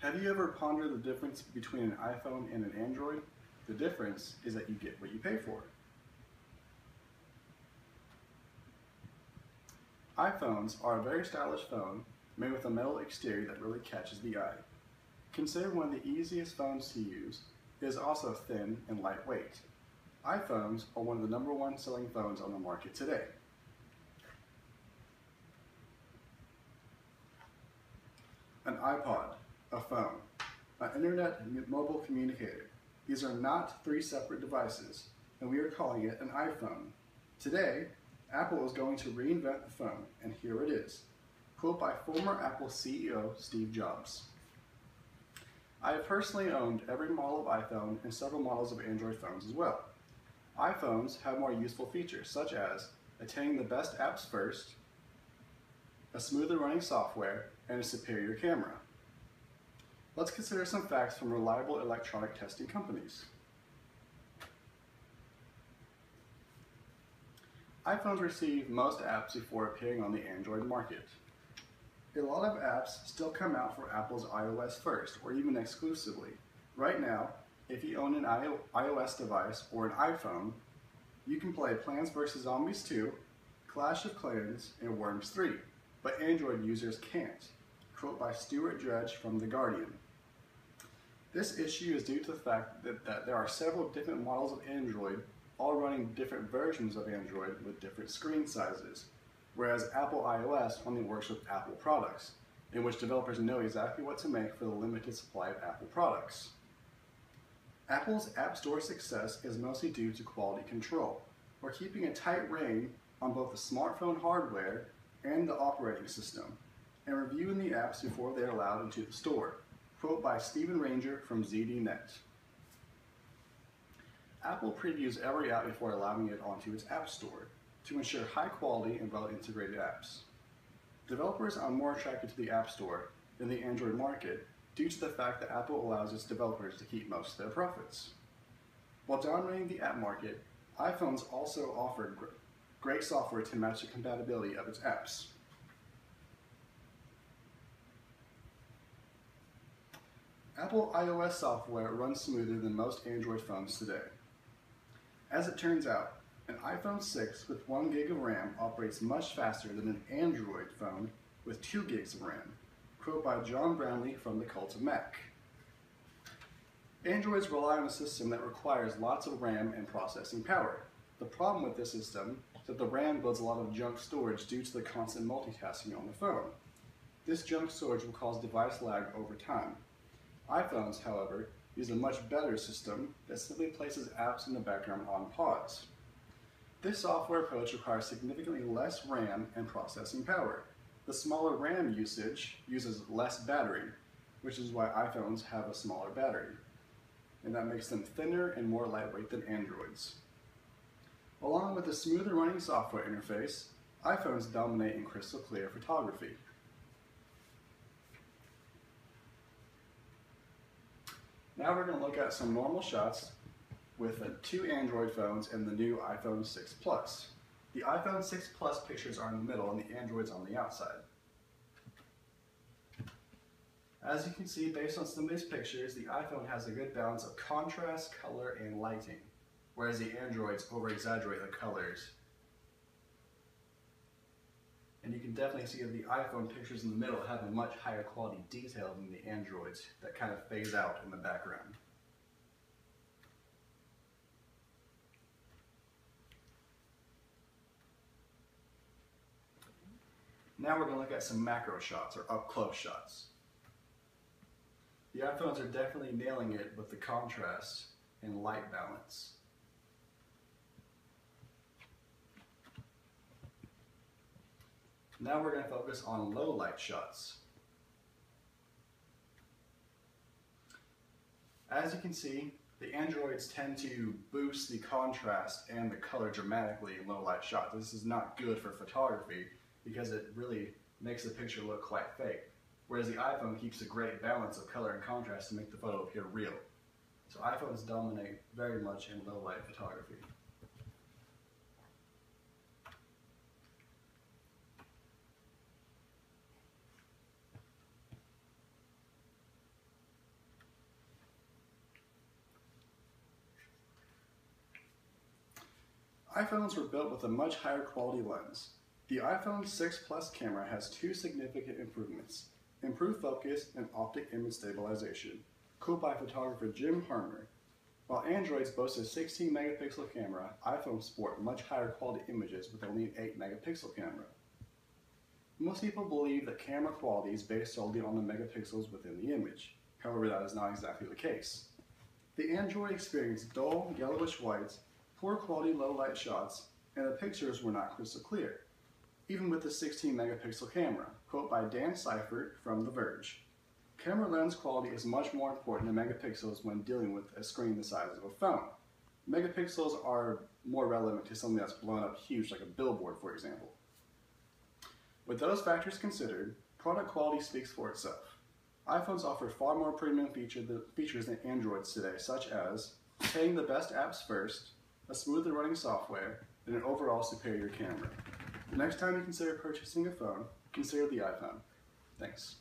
Have you ever pondered the difference between an iPhone and an Android? The difference is that you get what you pay for. iPhones are a very stylish phone made with a metal exterior that really catches the eye. Considered one of the easiest phones to use, it is also thin and lightweight. iPhones are one of the #1 selling phones on the market today. An iPod, a phone, an internet mobile communicator. These are not 3 separate devices, and we are calling it an iPhone. Today, Apple is going to reinvent the phone, and here it is. Quote by former Apple CEO Steve Jobs. I have personally owned every model of iPhone and several models of Android phones as well. iPhones have more useful features, such as attaining the best apps first, a smoother running software, and a superior camera. Let's consider some facts from reliable electronic testing companies. iPhones receive most apps before appearing on the Android market. A lot of apps still come out for Apple's iOS first, or even exclusively. Right now, if you own an iOS device or an iPhone, you can play Plants vs. Zombies 2, Clash of Clans, and Worms 3, but Android users can't. Quote by Stuart Dredge from The Guardian. This issue is due to the fact that there are several different models of Android, all running different versions of Android with different screen sizes, whereas Apple iOS only works with Apple products, in which developers know exactly what to make for the limited supply of Apple products. Apple's App Store success is mostly due to quality control, or keeping a tight rein on both the smartphone hardware and the operating system, and reviewing the apps before they are allowed into the store. Quote by Stephen Ranger from ZDNet. Apple previews every app before allowing it onto its App Store to ensure high quality and well-integrated apps. Developers are more attracted to the App Store than the Android market due to the fact that Apple allows its developers to keep most of their profits. While dominating the app market, iPhones also offer great software to match the compatibility of its apps. Apple iOS software runs smoother than most Android phones today. As it turns out, an iPhone 6 with 1 gig of RAM operates much faster than an Android phone with 2 gigs of RAM. Quote by John Brownlee from the Cult of Mac. Androids rely on a system that requires lots of RAM and processing power. The problem with this system is that the RAM builds a lot of junk storage due to the constant multitasking on the phone. This junk storage will cause device lag over time. iPhones, however, use a much better system that simply places apps in the background on pause. This software approach requires significantly less RAM and processing power. The smaller RAM usage uses less battery, which is why iPhones have a smaller battery, and that makes them thinner and more lightweight than Androids. Along with a smoother running software interface, iPhones dominate in crystal clear photography. Now we're going to look at some normal shots with the 2 Android phones and the new iPhone 6 Plus. The iPhone 6 Plus pictures are in the middle and the Android's on the outside. As you can see, based on some of these pictures, the iPhone has a good balance of contrast, color, and lighting, whereas the Androids over-exaggerate the colors. And you can definitely see that the iPhone pictures in the middle have a much higher quality detail than the Androids that kind of phase out in the background. Now we're going to look at some macro shots, or up-close shots. The iPhones are definitely nailing it with the contrast and light balance. Now we're going to focus on low light shots. As you can see, the Androids tend to boost the contrast and the color dramatically in low light shots. This is not good for photography because it really makes the picture look quite fake. Whereas the iPhone keeps a great balance of color and contrast to make the photo appear real. So iPhones dominate very much in low light photography. iPhones were built with a much higher quality lens. The iPhone 6 Plus camera has two significant improvements: improved focus and optic image stabilization, cooled by photographer Jim Harmer. While Androids boast a 16 megapixel camera, iPhones sport much higher quality images with only an 8 megapixel camera. Most people believe that camera quality is based solely on the megapixels within the image. However, that is not exactly the case. The Android experienced dull, yellowish whites, poor quality low light shots, and the pictures were not crystal clear, even with the 16 megapixel camera. Quote by Dan Seifert from The Verge. Camera lens quality is much more important than megapixels when dealing with a screen the size of a phone. Megapixels are more relevant to something that's blown up huge, like a billboard, for example. With those factors considered, product quality speaks for itself. iPhones offer far more premium features than Androids today, such as paying the best apps first, a smoother running software, and an overall superior camera. The next time you consider purchasing a phone, consider the iPhone. Thanks.